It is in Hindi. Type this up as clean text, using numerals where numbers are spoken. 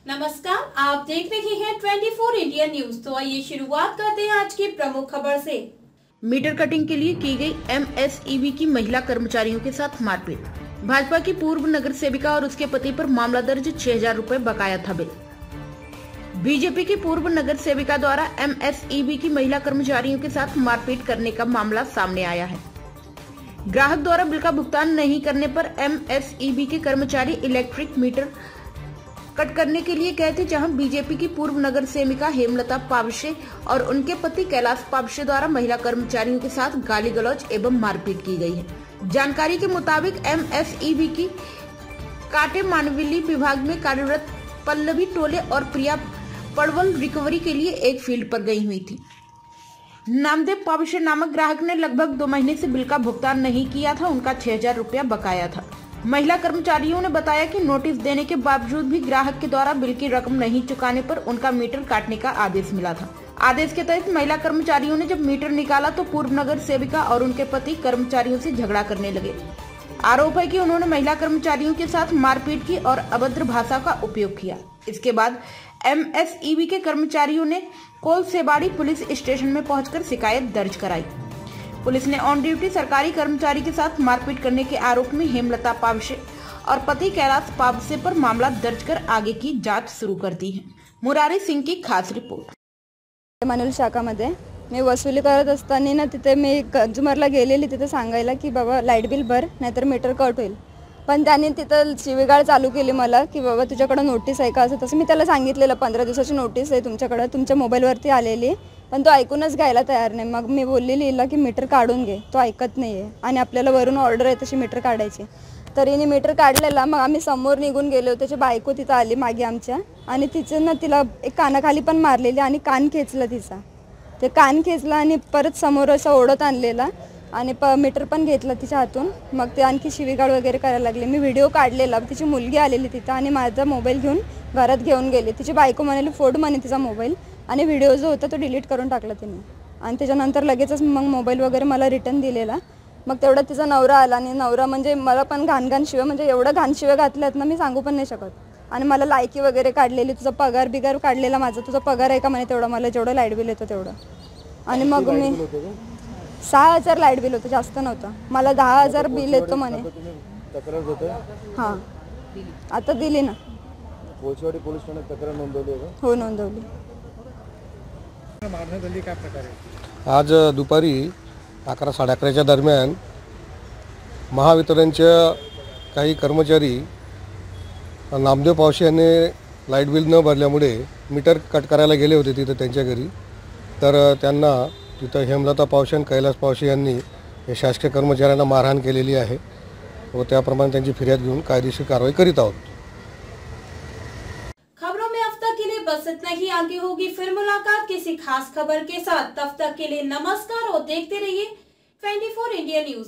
नमस्कार, आप देख रहे हैं 24 इंडिया न्यूज। तो आइए शुरुआत करते हैं आज की प्रमुख खबर से। मीटर कटिंग के लिए की गई एमएसईबी की महिला कर्मचारियों के साथ मारपीट। भाजपा की पूर्व नगर सेविका और उसके पति पर मामला दर्ज, 6,000 रुपए बकाया था बिल। बीजेपी की पूर्व नगर सेविका द्वारा एमएसईबी की महिला कर्मचारियों के साथ मारपीट करने का मामला सामने आया है। ग्राहक द्वारा बिल का भुगतान नहीं करने पर एमएसईबी के कर्मचारी इलेक्ट्रिक मीटर कट करने के लिए गए थे, जहां बीजेपी की पूर्व नगर सेविका हेमलता पावशे और उनके पति कैलाश पावशे द्वारा महिला कर्मचारियों के साथ गाली गलौज एवं मारपीट की गई है। जानकारी के मुताबिक एमएसईबी की काटे मानविली विभाग में कार्यरत पल्लवी टोले और प्रिया पड़वल रिकवरी के लिए एक फील्ड पर गई हुई थी। नामदेव पावशे नामक ग्राहक ने लगभग 2 महीने से बिल का भुगतान नहीं किया था। उनका 6,000 रुपया बकाया था। महिला कर्मचारियों ने बताया कि नोटिस देने के बावजूद भी ग्राहक के द्वारा बिल की रकम नहीं चुकाने पर उनका मीटर काटने का आदेश मिला था। आदेश के तहत महिला कर्मचारियों ने जब मीटर निकाला तो पूर्व नगर सेविका और उनके पति कर्मचारियों से झगड़ा करने लगे। आरोप है कि उन्होंने महिला कर्मचारियों के साथ मारपीट की और अभद्र भाषा का उपयोग किया। इसके बाद एमएसईबी के कर्मचारियों ने कोलसेबाड़ी पुलिस स्टेशन में पहुंचकर शिकायत दर्ज कराई। पुलिस ने ऑन ड्यूटी सरकारी कर्मचारी के साथ मारपीट करने के आरोप में हेमलता पावशे और पति कैलाश पावशे पर मामला दर्ज कर आगे की जांच सुरू कर दी है। मुरारी सिंह की खास रिपोर्ट। मानुल शाखामध्ये मी वसुली करत असताना ना तिथे मी कंझ्युमरला गेलेली तिथे सांगायला की बाबा लाईट बिल भर नाहीतर मीटर कट होईल, पण त्याने तिथं शिवीगाळ चालू केली मला की बाबा तुझ्याकडे नोटीस आहे का, असं तसं मी त्याला सांगितलेलं 15 दिवसाची नोटीस आहे तुमच्याकडे, तुमच्या मोबाईलवरती आलेली, पण तो ऐकूनच घ्यायला तयार नाही। मग मी बोललेली हिला की मीटर काढून घे, तो ऐकत नाही आहे आणि आपल्याला वरून ऑर्डर आहे तशी मीटर काढायची। तर हिने मीटर काढलेला, मग आम्ही समोर निघून गेलो, त्याची बायको तिथं आली मागे आमच्या आणि तिचं ना तिला एक कानाखाली पण मारलेली आणि कान खेचला तिचा, ते कान खेचला आणि परत समोर असं ओढत आणलेला आणि मीटर पण घेतला तिच्या हातून। मग ते आणखी शिवीगाळ वगैरे करायला लागले। मी व्हिडिओ काढलेला, तिची मुलगी आलेली तिथं आणि माझा मोबाईल घेऊन घरात घेऊन गेली। तिची बायको म्हणाली फोड म्हणे तिचा मोबाईल आणि व्हिडिओ जो होता तो डिलीट करून टाकला तिने आणि त्याच्यानंतर लगेचच मग मोबाईल वगैरे मला रिटर्न दिलेला। मग तेवढा तिचा नवरा आला आणि नवरा म्हणजे मला पण घाण शिव्या, म्हणजे एवढं घाण शिव्या घातल्यात ना मी सांगू पण नाही शकत। आणि मला लायकी वगैरे काढलेली, तुझा पगार बिगार काढलेला माझा, तुझा पगार आहे का म्हणे तेवढा, मला जेवढं लाईट बिल येतं तेवढं। आणि मग मी 6,000 लाईट बिल होतं, जास्त नव्हतं। मला 10,000 बिल येतो म्हणे। हां, आता दिली ना। कोळसेवाडी पोलीस ठाण्यात तक्रार नोंदवली आहे का? हो, नोंदवली। आज दुपारी 11 साडे 11च्या दरम्यान महावितरणच्या काही कर्मचारी नामदेव पावशे यांनी लाईट बिल न भरल्यामुळे मीटर कट करायला गेले होते तिथं त्यांच्या घरी। तर त्यांना तिथं हेमलता पावशे आणि कैलाश पावशे यांनी हे शासकीय कर्मचाऱ्यांना मारहाण केलेली आहे व त्याप्रमाणे त्यांची फिर्याद घेऊन कायदेशीर कारवाई करीत आहोत। खबरों में अब तक के लिए बस इतना ही। आगे होगी फिर मुलाकात किसी खास खबर के साथ। तब तक के लिए नमस्कार और देखते रहिए 24 इंडिया न्यूज।